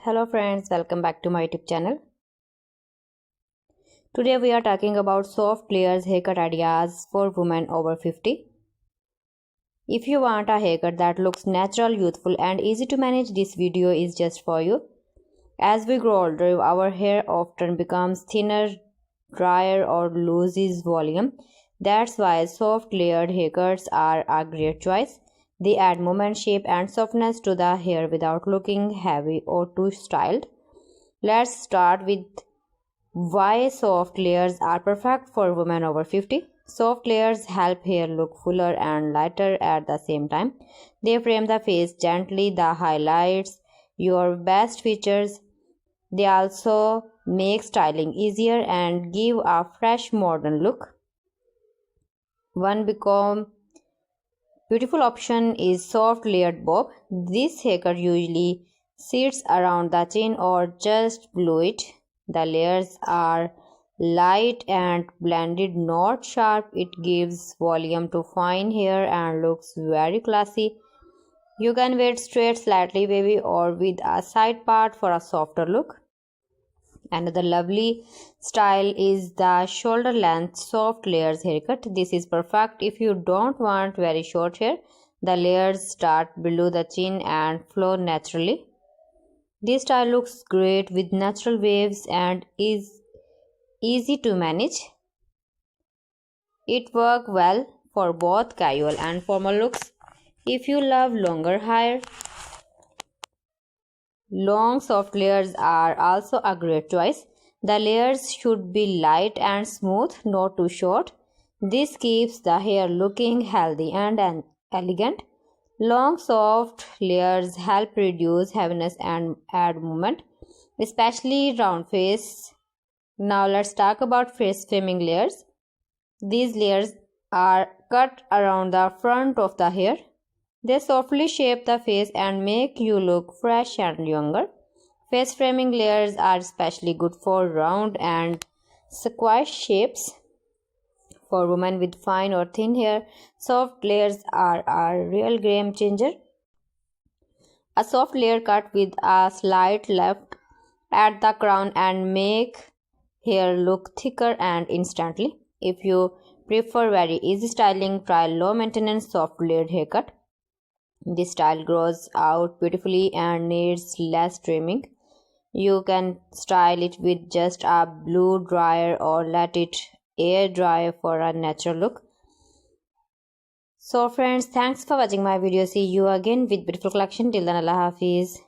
Hello friends, welcome back to my YouTube channel. Today we are talking about soft layers haircut ideas for women over 50. If you want a haircut that looks natural, youthful and easy to manage, this video is just for you. As we grow older, our hair often becomes thinner, drier or loses volume. That's why soft layered haircuts are a great choice. They add movement, shape and softness to the hair without looking heavy or too styled. Let's start with why soft layers are perfect for women over 50. Soft layers help hair look fuller and lighter at the same time. They frame the face gently, the highlights your best features. They also make styling easier and give a fresh modern look. One beautiful option is soft layered bob. This haircut usually sits around the chin or just below it. The layers are light and blended, not sharp. It gives volume to fine hair and looks very classy. You can wear it straight, slightly wavy or with a side part for a softer look. Another lovely style is the shoulder length soft layers haircut. This is perfect if you don't want very short hair. The layers start below the chin and flow naturally. This style looks great with natural waves and is easy to manage. It works well for both casual and formal looks. If you love longer hair, long soft layers are also a great choice. The layers should be light and smooth, not too short. This keeps the hair looking healthy and elegant. Long soft layers help reduce heaviness and add movement, especially round face. Now let's talk about face framing layers. These layers are cut around the front of the hair. They softly shape the face and make you look fresh and younger. Face framing layers are especially good for round and square shapes. For women with fine or thin hair, soft layers are a real game changer. A soft layer cut with a slight lift at the crown and make hair look thicker and instantly. If you prefer very easy styling, try low maintenance soft layered haircut. This style grows out beautifully and needs less trimming. You can style it with just a blow dryer or let it air dry for a natural look. So friends, thanks for watching my video. See you again with beautiful collection. Till then, Allah Hafiz.